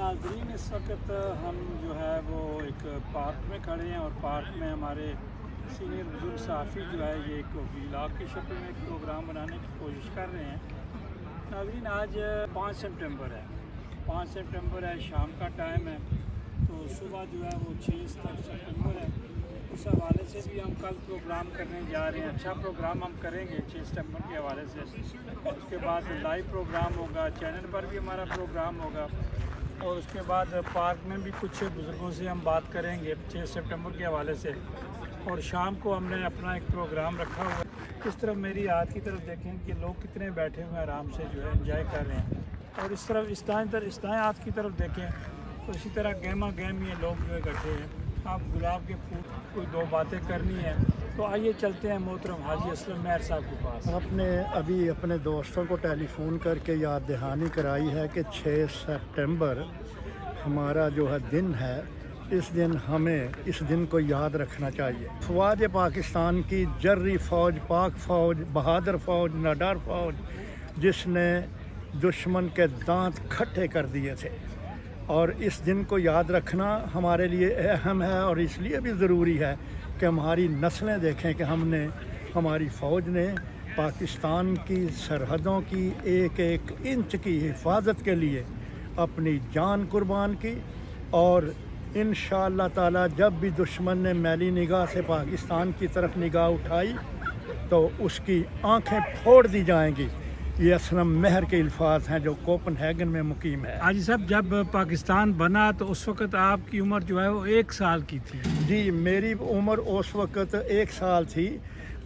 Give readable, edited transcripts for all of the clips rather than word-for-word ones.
नाज़रीन इस वक्त हम जो है वो एक पार्क में खड़े हैं और पार्क में हमारे सीनियर बुजुर्ग सहाफ़ी जो है ये एक व्लॉग की शक्ल में एक प्रोग्राम बनाने की कोशिश कर रहे हैं। नाज़रीन आज 5 सितंबर है, 5 सितंबर है, शाम का टाइम है, तो सुबह जो है वो 6 सितंबर है। उस हवाले से भी हम कल प्रोग्राम करने जा रहे हैं। अच्छा प्रोग्राम हम करेंगे 6 सितंबर के हवाले से। उसके बाद लाइव प्रोग्राम होगा, चैनल पर भी हमारा प्रोग्राम होगा और उसके बाद पार्क में भी कुछ बुज़ुर्गों से हम बात करेंगे 6 सितंबर के हवाले से। और शाम को हमने अपना एक प्रोग्राम रखा हुआ है। इस तरफ मेरी हाथ की तरफ देखें कि लोग कितने बैठे हुए हैं, आराम से जो है एंजॉय कर रहे हैं। और इस तरफ इस दाएँ हाथ की तरफ देखें तो इसी तरह गहमा गहम ये लोग जो है इकट्ठे हैं। आप गुलाब के फूल कोई दो बातें करनी है तो आइए चलते हैं मोहतरम हाजी असलम मेहर साहब के पास। आपने अभी अपने दोस्तों को टेलीफोन करके याद दहानी कराई है कि 6 सितंबर हमारा जो है दिन है, इस दिन हमें इस दिन को याद रखना चाहिए। फ़ौज पाकिस्तान की जर्री फ़ौज, पाक फ़ौज, बहादुर फ़ौज, निडर फ़ौज, जिसने दुश्मन के दांत खट्टे कर दिए थे। और इस दिन को याद रखना हमारे लिए अहम है और इसलिए भी ज़रूरी है कि हमारी नस्लें देखें कि हमारी फ़ौज ने पाकिस्तान की सरहदों की एक एक इंच की हिफाजत के लिए अपनी जान कुर्बान की। और इंशाअल्लाह ताला जब भी दुश्मन ने मैली निगाह से पाकिस्तान की तरफ निगाह उठाई तो उसकी आंखें फोड़ दी जाएंगी। ये असलम मेहर के अल्फाज हैं जो कोपनहेगन में मुकीम है। हाजी साहब, जब पाकिस्तान बना तो उस वक़्त आपकी उम्र जो है वो 1 साल की थी। जी, मेरी उम्र उस वक़्त 1 साल थी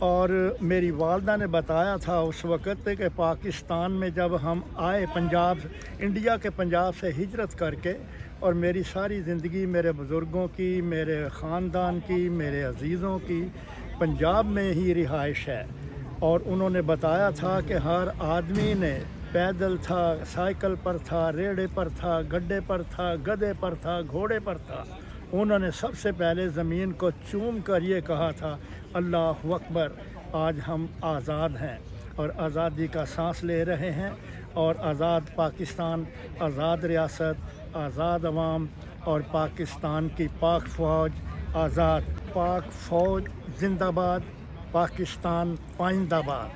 और मेरी वालदा ने बताया था उस वक़्त कि पाकिस्तान में जब हम आए पंजाब, इंडिया के पंजाब से हिजरत करके, और मेरी सारी ज़िंदगी मेरे बुज़ुर्गों की, मेरे ख़ानदान की, मेरे अज़ीज़ों की पंजाब में ही रिहाइश है। और उन्होंने बताया था कि हर आदमी ने पैदल था, साइकिल पर था, रेड़े पर था, गड्ढे पर था, गधे पर था, घोड़े पर था। उन्होंने सबसे पहले ज़मीन को चूम कर ये कहा था, अल्लाह अकबर, आज हम आज़ाद हैं और आज़ादी का सांस ले रहे हैं। और आज़ाद पाकिस्तान, आज़ाद रियासत, आज़ाद अवाम और पाकिस्तान की पाक फ़ौज आज़ाद। पाक फ़ौज जिंदाबाद, पाकिस्तान पाइंदाबाद।